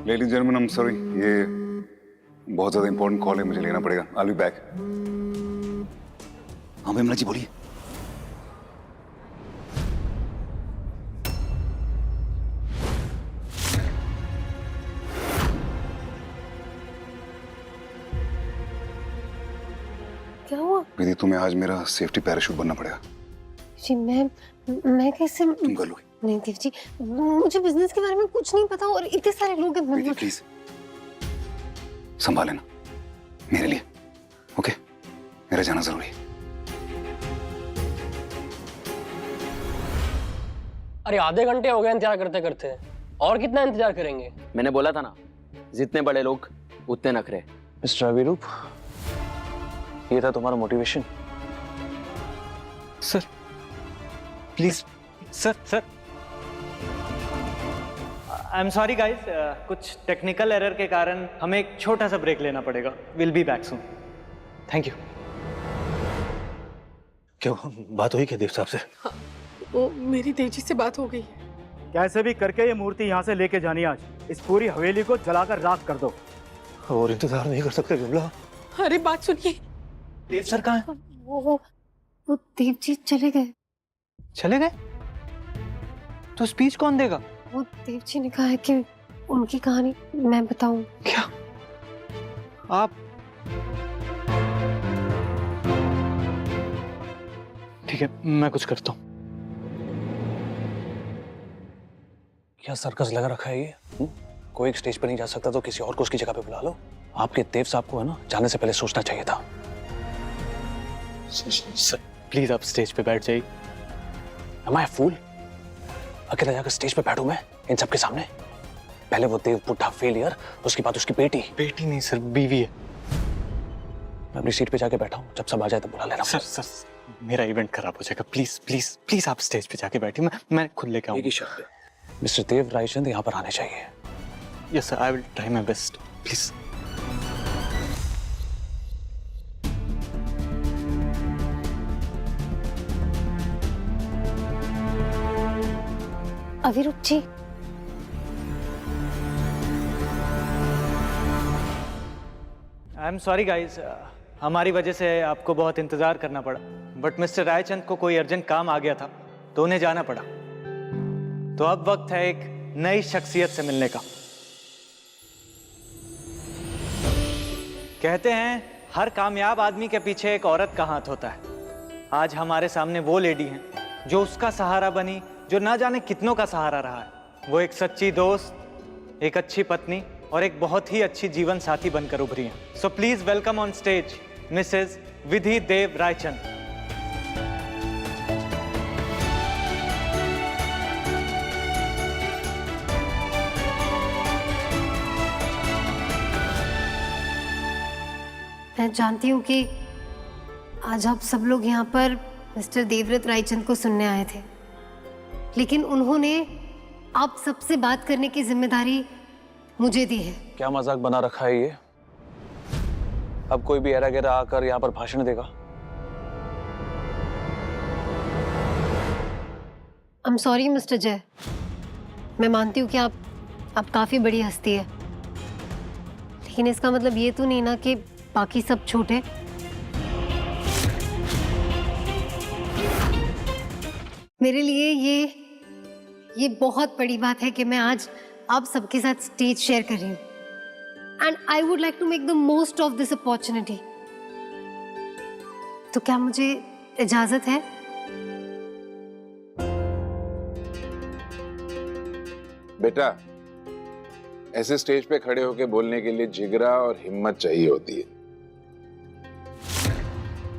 Ladies gentleman, I am sorry, ये बहुत ज्यादा इंपॉर्टेंट कॉल है, मुझे लेना पड़ेगा। I will be back. हाँ विमला जी बोलिए। क्या हुआ? विधि, तुम्हें आज मेरा सेफ्टी पैराशूट बनना पड़ेगा। जी मैं कैसे? तुम कर लोगे? नहीं देव जी, मुझे बिजनेस के बारे में कुछ नहीं पता और इतने सारे लोग हैं। विधि प्लीज संभाल लेना मेरे लिए, ओके? मेरा जाना जरूरी है। अरे आधे घंटे हो गए इंतजार करते करते, और कितना इंतजार करेंगे? मैंने बोला था ना, जितने बड़े लोग उतने नखरे। मिस्टर अभिरूप, ये था तुम्हारा motivation? Sir please, sir I am sorry guys, कुछ टेक्निकल एरर के कारण हमें एक छोटा सा ब्रेक लेना पड़ेगा। Will be back soon. Thank you. क्यों, बात हुई क्या देव साहब से? हाँ, वो मेरी तेजी से बात हो गई है। कैसे भी करके ये मूर्ति यहाँ से लेके जानी आज। इस पूरी हवेली को जलाकर राख कर दो। और इंतजार नहीं कर सकते विमला? अरे बात सुनिए। देव सर कहाँ है? वो देव जी चले गए। चले गए? तो स्पीच कौन देगा? वो देव जी ने कहा है कि उनकी कहानी मैं बताऊं। क्या आप? ठीक है, मैं कुछ करता हूँ। क्या सर्कस लगा रखा है ये? कोई एक स्टेज पर नहीं जा सकता तो किसी और को उसकी जगह पे बुला लो। आपके देव साहब को है ना, जाने से पहले सोचना चाहिए था। सर प्लीज आप स्टेज पे बैठ जाइए। Am I a fool? अकेला जाकर स्टेज पे बैठूं मैं इन सबके सामने? पहले वो देव बुढ़ा फेलियर, उसके बाद उसकी बेटी। बेटी नहीं सर, बीवी है। मैं अपनी सीट पे जाके बैठा हूँ, जब सब आ जाए तो बुला लेना। सर मेरा इवेंट खराब हो जाएगा। प्लीज प्लीज प्लीज आप स्टेज पे जाके बैठिए, मैं खुद लेके आऊंगा। एक ही शर्त पे, मिस्टर देव रायचंद यहाँ पर आने चाहिए। Yes sir, I will try my best. Please. Abhirup ji, I am sorry guys, हमारी वजह से आपको बहुत इंतजार करना पड़ा, बट मिस्टर रायचंद को कोई अर्जेंट काम आ गया था तो उन्हें जाना पड़ा। तो अब वक्त है एक नई शख्सियत से मिलने का। कहते हैं हर कामयाब आदमी के पीछे एक औरत का हाथ होता है। आज हमारे सामने वो लेडी हैं जो उसका सहारा बनी, जो ना जाने कितनों का सहारा रहा है। वो एक सच्ची दोस्त, एक अच्छी पत्नी और एक बहुत ही अच्छी जीवन साथी बनकर उभरी हैं। So please welcome on stage Mrs Vidhi Dev Raichand. मैं जानती हूँ कि आज आप सब लोग यहाँ पर मिस्टर देवव्रत रायचंद को सुनने आए थे, लेकिन उन्होंने आप सबसे बात करने की जिम्मेदारी मुझे दी है। क्या मजाक बना रखा है ये? अब कोई भी एरा गेरा आकर यहाँ पर भाषण देगा? आई एम सॉरी मिस्टर जय, मैं मानती हूँ कि आप काफी बड़ी हस्ती है, लेकिन इसका मतलब ये तो नहीं ना कि बाकी सब छोटे। मेरे लिए ये बहुत बड़ी बात है कि मैं आज आप सबके साथ स्टेज शेयर कर रही हूँ and I would like to make the most of this opportunity. तो क्या मुझे इजाजत है? बेटा, ऐसे स्टेज पे खड़े होकर बोलने के लिए जिगरा और हिम्मत चाहिए होती है,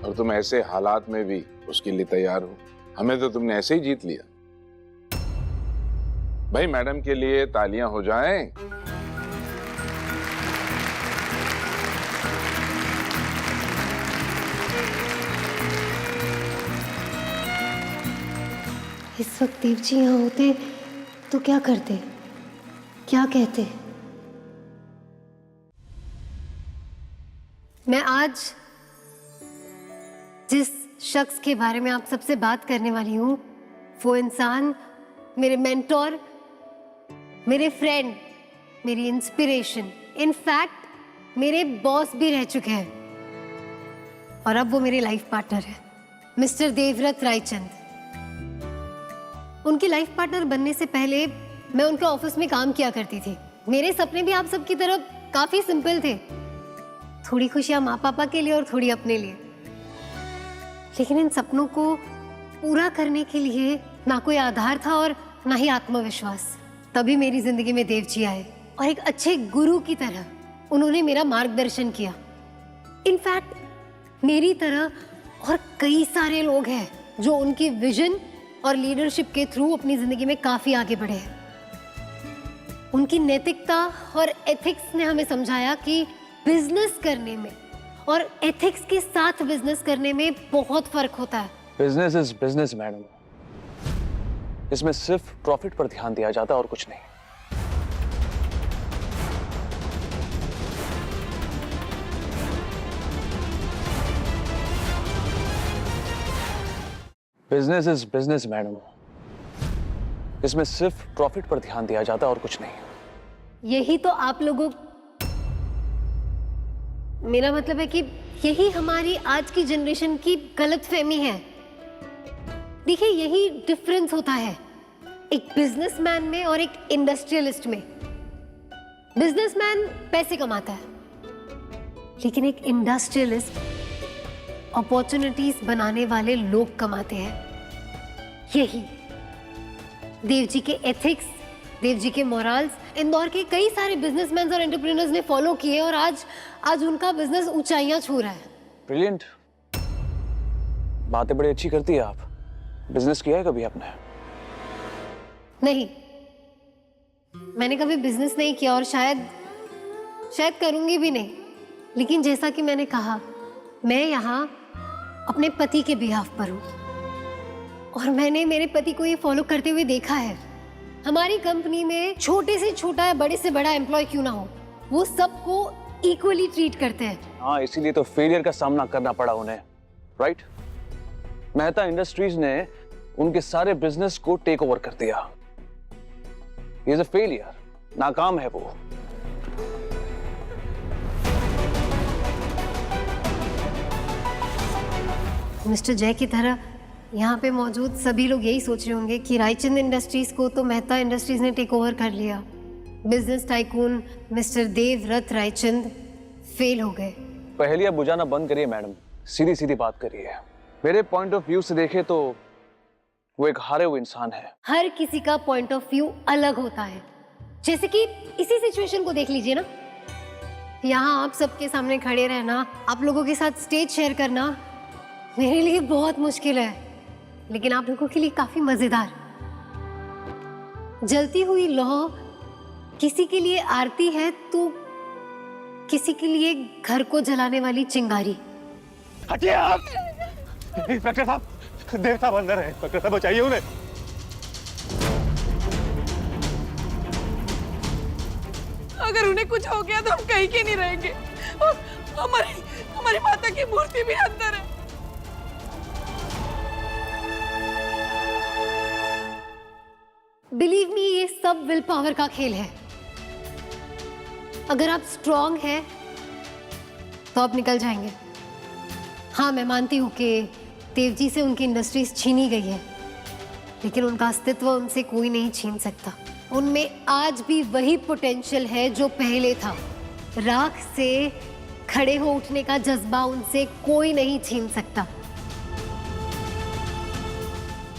और तुम ऐसे हालात में भी उसके लिए तैयार हो। हमें तो तुमने ऐसे ही जीत लिया। भाई मैडम के लिए तालियां हो जाएं। इस वक्त देव जी यहाँ होते तो क्या करते, क्या कहते? मैं आज जिस शख्स के बारे में आप सबसे बात करने वाली हूँ, वो इंसान मेरे मेंटोर, मेरे फ्रेंड, मेरी इंस्पिरेशन, इनफैक्ट मेरे बॉस भी रह चुके हैं। और अब वो मेरे लाइफ पार्टनर है, मिस्टर देवव्रत रायचंद। उनकी लाइफ पार्टनर बनने से पहले मैं उनके ऑफिस में काम किया करती थी। मेरे सपने भी आप सबकी तरह काफी सिंपल थे, थोड़ी खुशियां माँ पापा के लिए और थोड़ी अपने लिए। लेकिन इन सपनों को पूरा करने के लिए ना कोई आधार था और ना ही आत्मविश्वास। तभी मेरी जिंदगी में देव जी आए और एक अच्छे गुरु की तरह उन्होंने मेरा मार्गदर्शन किया। इनफैक्ट मेरी तरह और कई सारे लोग हैं जो उनकी विजन और लीडरशिप के थ्रू अपनी जिंदगी में काफी आगे बढ़े हैं। उनकी नैतिकता और एथिक्स ने हमें समझाया कि बिजनेस करने में और एथिक्स के साथ बिजनेस करने में बहुत फर्क होता है। बिजनेस इज बिजनेस मैडम, इसमें सिर्फ प्रॉफिट पर ध्यान दिया जाता है और कुछ नहीं। बिजनेस इज बिजनेस मैडम, इसमें सिर्फ प्रॉफिट पर ध्यान दिया जाता है और कुछ नहीं। यही तो आप लोगों, मेरा मतलब है कि यही हमारी आज की जनरेशन की गलतफहमी है। देखिए, यही डिफरेंस होता है एक बिजनेसमैन में और एक इंडस्ट्रियलिस्ट में। बिजनेसमैन पैसे कमाता है, लेकिन एक इंडस्ट्रियलिस्ट अपॉर्चुनिटीज बनाने वाले लोग कमाते हैं। यही देव जी के एथिक्स, देव जी के मोरल्स इंदौर के कई सारे बिजनेसमैन और एंटरप्रेन्योर्स ने फॉलो किए और आज उनका बिजनेस ऊंचाइयां छू रहा है। ब्रिलियंट, बातें बड़ी अच्छी करती है आप। बिजनेस किया है कभी आपने? नहीं, मैंने कभी बिजनेस नहीं किया और शायद करूंगी भी नहीं। लेकिन जैसा कि मैंने कहा, मैं यहाँ अपने पति के बिहाफ पर हूँ और मैंने मेरे पति को ये फॉलो करते हुए देखा है। हमारी कंपनी में छोटे से छोटा या बड़े से बड़ा एम्प्लॉय क्यों ना हो, वो सबको इक्वली ट्रीट करते हैं। हाँ, इसीलिए तो फेलियर का सामना करना पड़ा उन्हें, राइट? मेहता इंडस्ट्रीज ने उनके सारे बिजनेस को टेक ओवर कर दिया। ये इज अ फेलियर, नाकाम है वो। मिस्टर जय की तरह यहाँ पे मौजूद सभी लोग यही सोच रहे होंगे कि रायचंद इंडस्ट्रीज को तो मेहता इंडस्ट्रीज ने टेक ओवर कर लिया। Business tycoon mister Devvrat Raichand fail हो गए। पहेलियां बुझाना बंद करिए मैडम, सीधी सीधी बात करिए। मेरे पॉइंट ऑफ व्यू से देखे तो वो एक हारे हुए इंसान है। हर किसी का पॉइंट ऑफ व्यू अलग होता है। जैसे कि इसी सिचुएशन को देख लीजिए ना, यहाँ आप सबके सामने खड़े रहना, आप लोगों के साथ स्टेज शेयर करना मेरे लिए बहुत मुश्किल है, लेकिन आप लोगों के लिए काफी मजेदार। जलती हुई लौ किसी के लिए आरती है तो किसी के लिए घर को जलाने वाली चिंगारी। हटिए आप! इंस्पेक्टर साहब, देव साहब अंदर है। इंस्पेक्टर साहब बचाइए उन्हें। अगर उन्हें कुछ हो गया तो हम कहीं के नहीं रहेंगे। और हमारी माता की मूर्ति भी अंदर है। बिलीव मी, ये सब विल पावर का खेल है। अगर आप स्ट्रांग हैं तो आप निकल जाएंगे। हाँ, मैं मानती हूँ कि देव जी से उनकी इंडस्ट्रीज छीनी गई है, लेकिन उनका अस्तित्व उनसे कोई नहीं छीन सकता। उनमें आज भी वही पोटेंशियल है जो पहले था। राख से खड़े हो उठने का जज्बा उनसे कोई नहीं छीन सकता।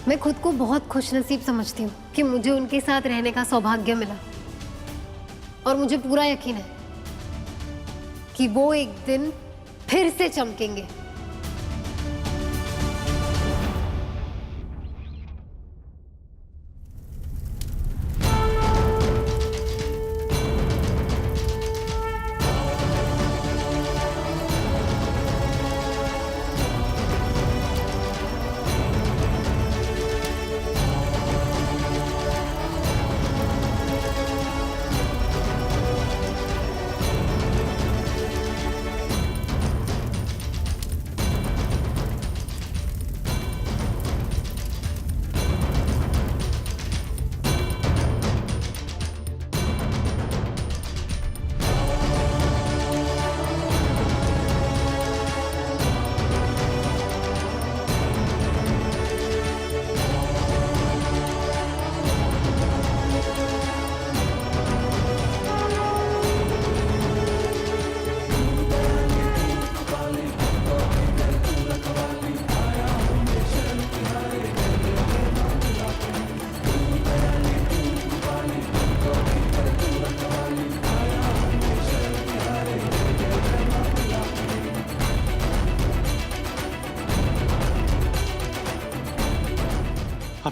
मैं खुद को बहुत खुशनसीब समझती हूँ कि मुझे उनके साथ रहने का सौभाग्य मिला, और मुझे पूरा यकीन है कि वो एक दिन फिर से चमकेंगे।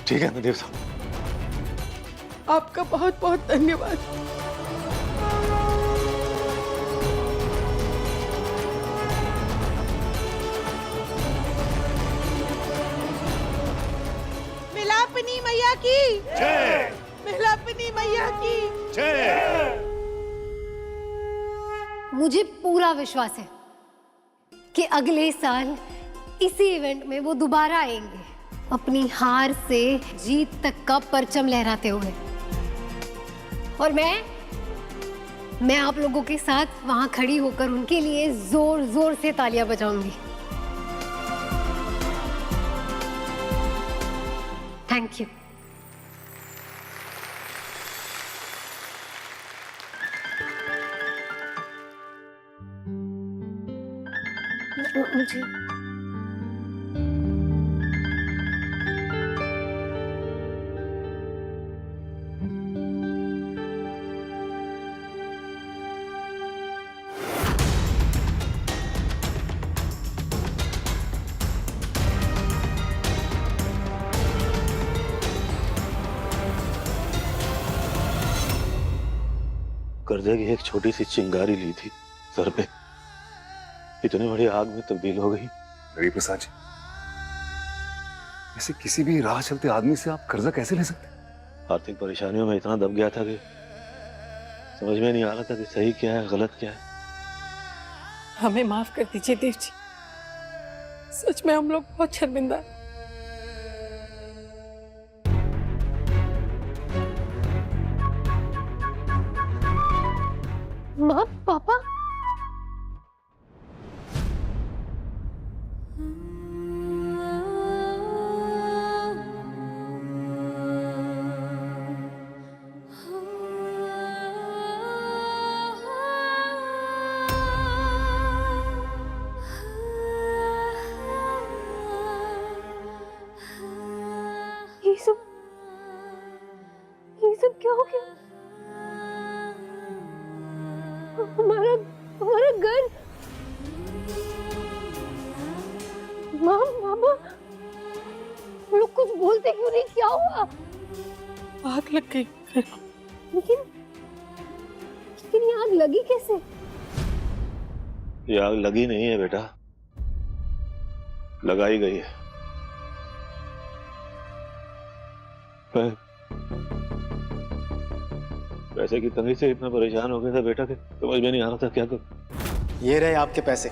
सब ठीक है ना देव साहब? आपका बहुत बहुत धन्यवाद। मिलापनी मैया की जय। मिलापनी मैया की जय। मुझे पूरा विश्वास है कि अगले साल इसी इवेंट में वो दोबारा आएंगे, अपनी हार से जीत तक का परचम लहराते हुए। और मैं आप लोगों के साथ वहां खड़ी होकर उनके लिए जोर जोर से तालियां बजाऊंगी। Thank you. मुझे कर्जे की एक छोटी सी चिंगारी ली थी सर पे, इतनी बड़ी आग में तब्दील हो गई। हरि प्रसाद जी, ऐसे किसी भी राह चलते आदमी से आप कर्जा कैसे ले सकते? आर्थिक परेशानियों में इतना दब गया था कि समझ में नहीं आ रहा था कि सही क्या है गलत क्या है। हमें माफ कर दीजिए देव जी, सच में हम लोग बहुत शर्मिंदा हैं। माँ, पापा, ये सब क्या हो गया? हमारा घर, माँ, पापा, लोग कुछ बोलते क्यों नहीं? क्या हुआ? आग लग गई। लेकिन ये आग लगी कैसे? ये आग लगी नहीं है बेटा, लगाई गई है। पैसे की तंगी से इतना परेशान हो गया था बेटा कि समझ में नहीं आ रहा था क्या करूं। ये रहे आपके पैसे।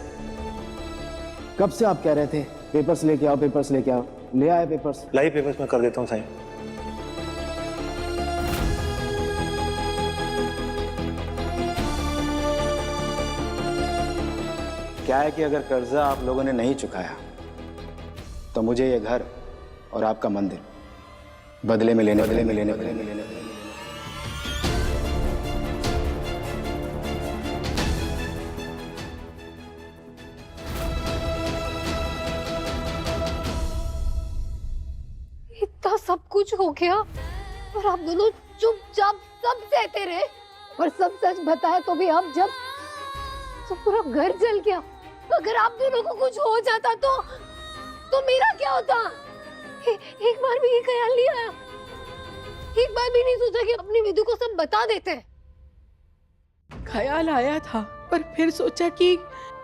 कब से आप कह रहे थे पेपर्स लेके आओ, पेपर्स लेके आओ। ले आए पेपर्स? लाई पेपर्स मैं कर देता हूँ साइन। क्या है कि अगर कर्जा आप लोगों ने नहीं चुकाया तो मुझे ये घर और आपका मंदिर बदले में लेने पड़ेंगे। इतना सब कुछ हो गया और आप दोनों चुपचाप सब सहते रहे, और सब सच बताया तो भी अब जब पूरा घर जल गया, अगर आप दोनों को कुछ हो जाता तो मेरा क्या होता? एक बार भी ये ख्याल नहीं आया, एक बार भी नहीं सोचा कि अपनी विधु को सब बता देते। ख्याल आया था, पर फिर सोचा कि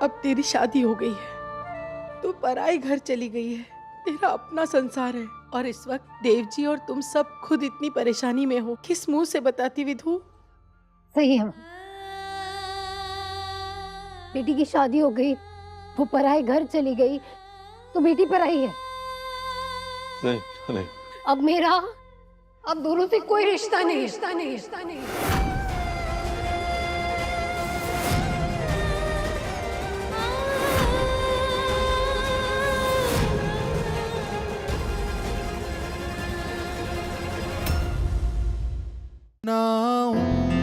अब तेरी शादी हो गई है, तू पराए घर चली गई है, तेरा अपना संसार है, और इस वक्त देव जी और तुम सब खुद इतनी परेशानी में हो, किस मुंह से बताती विधु? सही है, बेटी की शादी हो गई, वो पराए घर चली गई, तो बेटी पराई है। नहीं। अब मेरा, अब दोनों से कोई रिश्ता नहीं। ना हूं